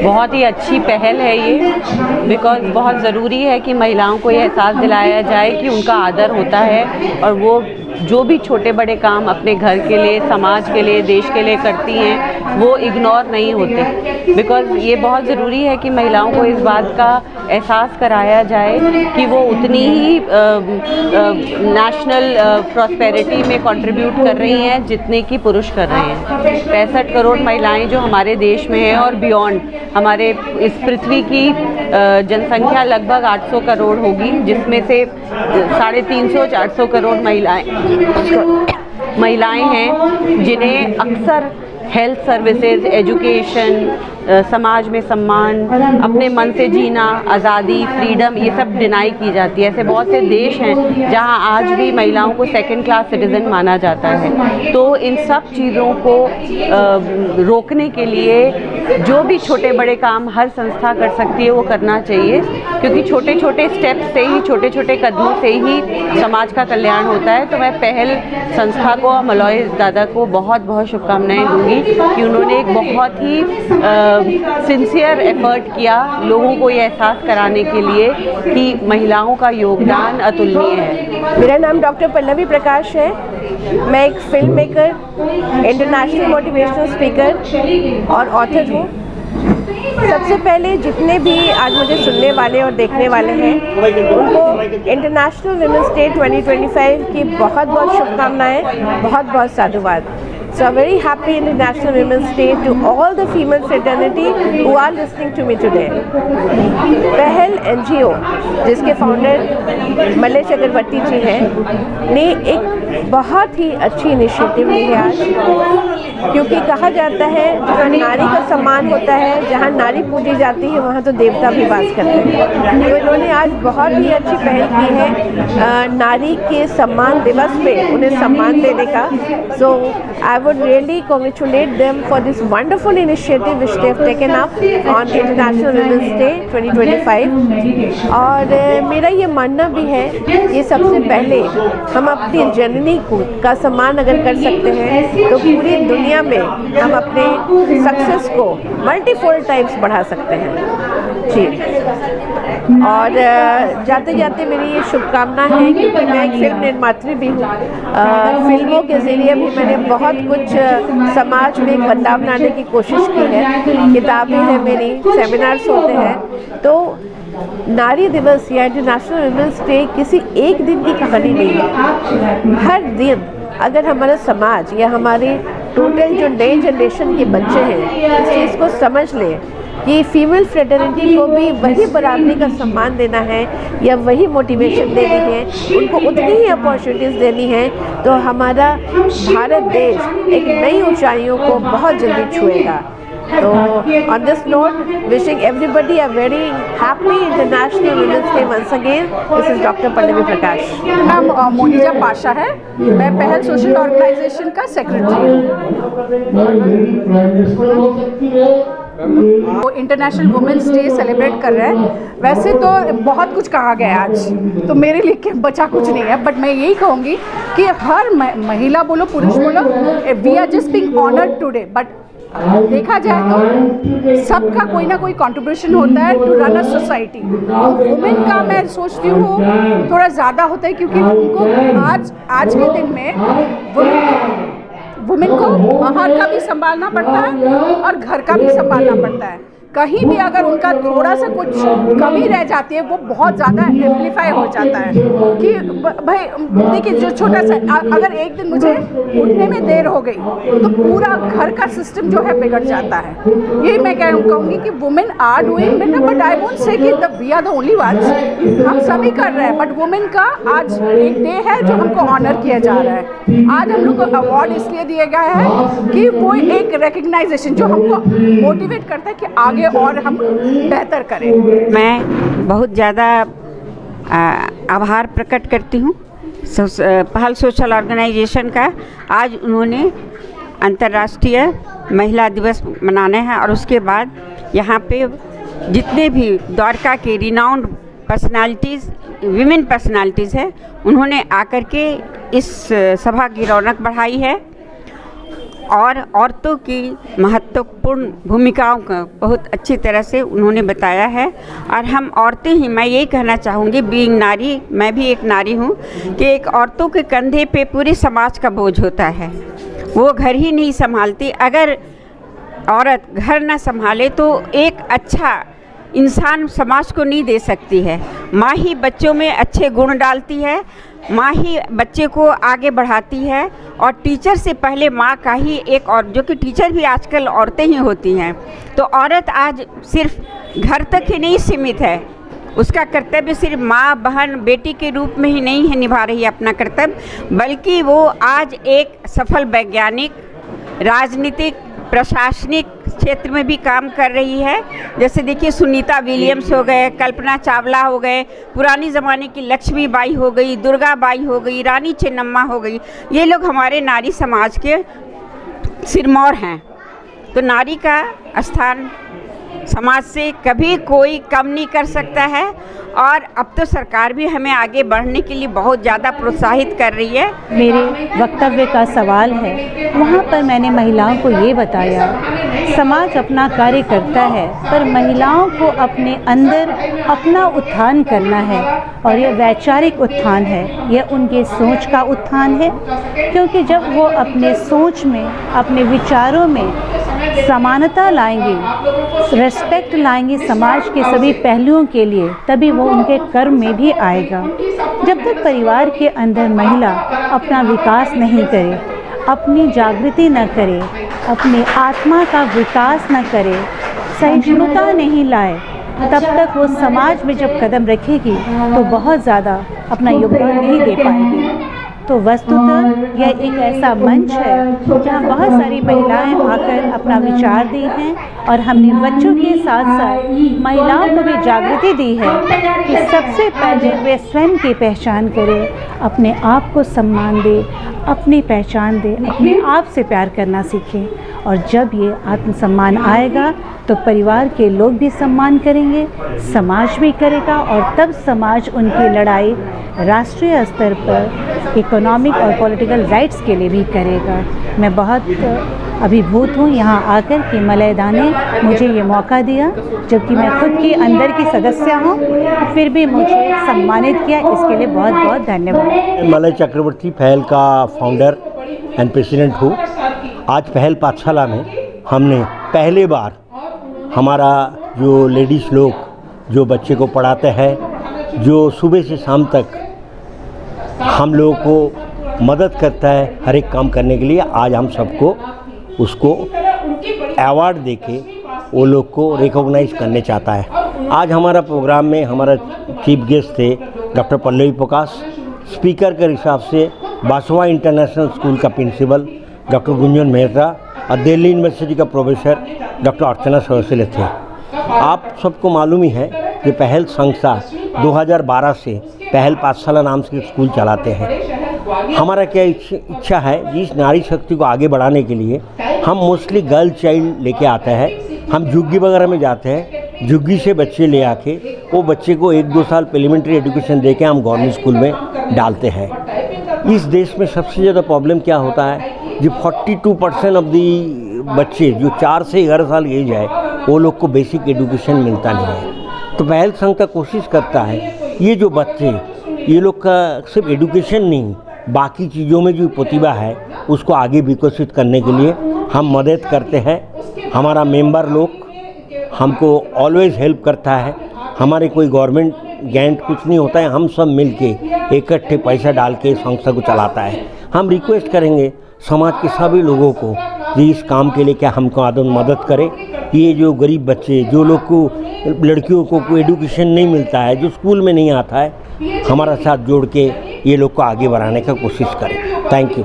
बहुत ही अच्छी पहल है ये, बिकॉज़ बहुत ज़रूरी है कि महिलाओं को ये एहसास दिलाया जाए कि उनका आदर होता है और वो जो भी छोटे बड़े काम अपने घर के लिए, समाज के लिए, देश के लिए करती हैं वो इग्नोर नहीं होते। बिकॉज़ ये बहुत ज़रूरी है कि महिलाओं को इस बात का एहसास कराया जाए कि वो उतनी ही नेशनल प्रॉस्पेरिटी में कंट्रीब्यूट कर रही हैं जितने कि पुरुष कर रहे हैं। 65 करोड़ महिलाएं जो हमारे देश में हैं और बियॉन्ड, हमारे इस पृथ्वी की जनसंख्या लगभग 800 करोड़ होगी, जिसमें से 350-400 करोड़ महिलाएं हैं जिन्हें अक्सर हेल्थ सर्विसेज, एजुकेशन, समाज में सम्मान, अपने मन से जीना, आज़ादी, फ्रीडम, ये सब डिनाई की जाती है। ऐसे बहुत से देश हैं जहां आज भी महिलाओं को सेकंड क्लास सिटीज़न माना जाता है। तो इन सब चीज़ों को रोकने के लिए जो भी छोटे बड़े काम हर संस्था कर सकती है वो करना चाहिए, क्योंकि छोटे छोटे स्टेप्स से ही, छोटे छोटे कदमों से ही समाज का कल्याण होता है। तो मैं पहल संस्था को, मलॉय दादा को बहुत बहुत शुभकामनाएं दूंगी कि उन्होंने एक बहुत ही सिंसियर एफर्ट किया लोगों को ये एहसास कराने के लिए कि महिलाओं का योगदान अतुलनीय है। मेरा नाम डॉक्टर पल्लवी प्रकाश है। मैं एक film maker, international motivational speaker और ऑथर हूँ। सबसे पहले जितने भी आज मुझे सुनने वाले और देखने वाले हैं उनको इंटरनेशनल वुमेन्स डे 2025 की बहुत बहुत शुभकामनाएं, बहुत बहुत साधुवाद। So I'm very happy International Women's Day to all the female fraternity who are listening to me today. पहल NGO जिसके फाउंडर मलय चक्रवर्ती जी हैं ने एक बहुत ही अच्छी इनिशिएटिव ली है आज, क्योंकि कहा जाता है जहाँ नारी का सम्मान होता है, जहाँ नारी पूजी जाती है, वहाँ तो देवता भी वास करते हैं। तो इन्होंने आज बहुत ही अच्छी पहल की है नारी के सम्मान दिवस पे उन्हें सम्मान देने का। So I would really congratulate them for this wonderful initiative which they have taken up on International Women's Day 2025। और मेरा ये मानना भी है कि सबसे पहले हम अपनी जननी का सम्मान अगर कर सकते हैं तो पूरी दुनिया में हम अपने सक्सेस को मल्टीफोल्ड टाइम्स बढ़ा सकते हैं जी। और जाते जाते मेरी ये शुभकामना है, क्योंकि मैं एक फिल्म निर्मात्री भी हूँ। फिल्मों के ज़रिए भी मैंने बहुत कुछ समाज में एक बदलाव लाने की कोशिश की है। किताबें हैं मेरी, सेमिनार्स होते हैं। तो नारी दिवस या इंटरनेशनल वुमेन्स डे किसी एक दिन की कहानी नहीं है। हर दिन अगर हमारा समाज या हमारे टोटल जो नए जनरेशन के बच्चे हैं इस चीज़ को समझ लें कि फीमेल फ्रेटर्निटी को भी वही बराबरी का सम्मान देना है या वही मोटिवेशन देनी है, उनको उतनी ही अपॉर्चुनिटीज़ देनी है, तो हमारा भारत देश एक नई ऊंचाइयों को बहुत जल्दी छुएगा। तो on this note, wishing everybody a very happy International Women's Day once again. This is Dr. Pallavi Prakash. नाम मोनिजा पाशा है। मैं पहल सोशल ऑर्गेनाइजेशन का सेक्रेटरी हूँ। वो इंटरनेशनल वुमेन्स डे सेलिब्रेट कर रहे हैं। वैसे तो बहुत कुछ कहा गया आज, तो मेरे लिए क्या बचा कुछ नहीं है, बट मैं यही कहूँगी कि हर महिला बोलो पुरुष बोलो, we are just being honoured today. But देखा जाए तो सबका कोई ना कोई कंट्रीब्यूशन होता है to run a society. Women का मैं सोचती हूँ थोड़ा ज़्यादा होता है, क्योंकि उनको आज के दिन में वुमेन को बाहर का भी संभालना पड़ता है और घर का भी संभालना पड़ता है। कहीं भी अगर उनका थोड़ा सा कुछ कमी रह जाती है वो बहुत ज़्यादा एम्पलीफाई हो जाता है कि भाई देखिए, जो छोटा सा अगर एक दिन मुझे उठने में देर हो गई तो पूरा घर का सिस्टम जो है बिगड़ जाता है। यही मैं कहूँगी कि women are doing better, but I won't say कि we are the only ones. हम सभी कर रहे हैं, बट वुमेन का आज एक डे है जो हमको ऑनर किया जा रहा है। आज हम लोग को अवार्ड इसलिए दिया गया है कि वो एक रिकग्नाइजेशन जो हमको मोटिवेट करता है कि आगे और हम बेहतर करें। मैं बहुत ज़्यादा आभार प्रकट करती हूँ पहल सोशल ऑर्गेनाइजेशन का। आज उन्होंने अंतर्राष्ट्रीय महिला दिवस मनाने हैं और उसके बाद यहाँ पे जितने भी द्वारका के रिनाउंड पर्सनालिटीज़, विमेन पर्सनालिटीज़ है, उन्होंने आकर के इस सभा की रौनक बढ़ाई है। और औरतों की महत्वपूर्ण भूमिकाओं का बहुत अच्छी तरह से उन्होंने बताया है। और हम औरतें ही, मैं यही कहना चाहूँगी, बीइंग नारी, मैं भी एक नारी हूँ, कि एक औरतों के कंधे पे पूरे समाज का बोझ होता है। वो घर ही नहीं संभालती। अगर औरत घर ना संभाले तो एक अच्छा इंसान समाज को नहीं दे सकती है। माँ ही बच्चों में अच्छे गुण डालती है, माँ ही बच्चे को आगे बढ़ाती है। और टीचर से पहले माँ का ही एक, और जो कि टीचर भी आजकल औरतें ही होती हैं। तो औरत आज सिर्फ घर तक ही नहीं सीमित है, उसका कर्तव्य सिर्फ माँ, बहन, बेटी के रूप में ही नहीं है निभा रही है अपना कर्तव्य, बल्कि वो आज एक सफल वैज्ञानिक, राजनीतिक, प्रशासनिक क्षेत्र में भी काम कर रही है। जैसे देखिए, सुनीता विलियम्स हो गए, कल्पना चावला हो गए, पुरानी ज़माने की लक्ष्मीबाई हो गई, दुर्गाबाई हो गई, रानी चेन्नम्मा हो गई। ये लोग हमारे नारी समाज के सिरमौर हैं। तो नारी का स्थान समाज से कभी कोई कम नहीं कर सकता है। और अब तो सरकार भी हमें आगे बढ़ने के लिए बहुत ज़्यादा प्रोत्साहित कर रही है। मेरे वक्तव्य का सवाल है, वहाँ पर मैंने महिलाओं को ये बताया, समाज अपना कार्य करता है, पर महिलाओं को अपने अंदर अपना उत्थान करना है। और यह वैचारिक उत्थान है, यह उनके सोच का उत्थान है। क्योंकि जब वो अपने सोच में, अपने विचारों में समानता लाएंगे, रेस्पेक्ट लाएंगे समाज के सभी पहलुओं के लिए, तभी वो उनके कर्म में भी आएगा। जब तक परिवार के अंदर महिला अपना विकास नहीं करे, अपनी जागृति न करे, अपनी आत्मा का विकास न करे, सहिष्णुता नहीं लाए, तब तक वो समाज में जब कदम रखेगी तो बहुत ज़्यादा अपना योगदान नहीं दे पाएगी। तो वस्तुतः यह एक ऐसा मंच है जहाँ बहुत सारी महिलाएं आकर अपना विचार दी हैं। और हमने बच्चों के साथ साथ महिलाओं को भी जागृति दी है कि सबसे पहले वे स्वयं की पहचान करें, अपने आप को सम्मान दें, अपनी पहचान दें, अपने आप से प्यार करना सीखें। और जब ये आत्मसम्मान आएगा तो परिवार के लोग भी सम्मान करेंगे, समाज भी करेगा, और तब समाज उनकी लड़ाई राष्ट्रीय स्तर पर इकोनॉमिक और पॉलिटिकल राइट्स के लिए भी करेगा। मैं बहुत अभिभूत हूँ यहाँ आकर कि मलयदा ने मुझे ये मौका दिया, जबकि मैं खुद की अंदर की सदस्य हूँ, फिर भी मुझे सम्मानित किया, इसके लिए बहुत बहुत धन्यवाद। मलय चक्रवर्ती पहल का फाउंडर एंड प्रेसिडेंट हूँ। आज पहल पाठशाला में हमने पहले बार हमारा जो लेडीज़ लोग जो बच्चे को पढ़ाते हैं, जो सुबह से शाम तक हम लोगों को मदद करता है हर एक काम करने के लिए, आज हम सबको उसको अवार्ड देके वो लोग को रिकॉग्नाइज करने चाहता है। आज हमारा प्रोग्राम में हमारा चीफ गेस्ट थे डॉक्टर पल्लवी प्रकाश, स्पीकर के हिसाब से बासवा इंटरनेशनल स्कूल का प्रिंसिपल डॉक्टर गुंजन मेहता और दिल्ली यूनिवर्सिटी का प्रोफेसर डॉक्टर अर्चना सरसिले थे। आप सबको मालूम ही है कि पहल संस्था 2012 से पहल पाठशाला नाम से स्कूल चलाते हैं। हमारा क्या इच्छा है कि इस नारी शक्ति को आगे बढ़ाने के लिए हम मोस्टली गर्ल चाइल्ड लेके आते हैं। हम झुग्गी वगैरह में जाते हैं, झुग्गी से बच्चे ले आके वो बच्चे को 1-2 साल प्रिलिमिनरी एजुकेशन देके हम गवर्नमेंट स्कूल में डालते हैं। इस देश में सबसे ज़्यादा प्रॉब्लम क्या होता है, जो 42% ऑफ दी बच्चे जो 4 से 11 साल एज है, वो लोग को बेसिक एजुकेशन मिलता नहीं है। तो पहल संस्था कोशिश करता है ये जो बच्चे, ये लोग का सिर्फ एजुकेशन नहीं, बाकी चीज़ों में जो प्रतिभा है उसको आगे विकसित करने के लिए हम मदद करते हैं। हमारा मेंबर लोग हमको ऑलवेज हेल्प करता है। हमारे कोई गवर्नमेंट ग्रांट कुछ नहीं होता है, हम सब मिलके इकट्ठे पैसा डाल के संस्था को चलाता है। हम रिक्वेस्ट करेंगे समाज के सभी लोगों को कि इस काम के लिए क्या हमको आदम मदद करें। ये जो गरीब बच्चे, जो लोग को लड़कियों को एजुकेशन नहीं मिलता है, जो स्कूल में नहीं आता है, हमारा साथ जोड़ के ये लोग को आगे बढ़ाने का कोशिश करें। Thank you.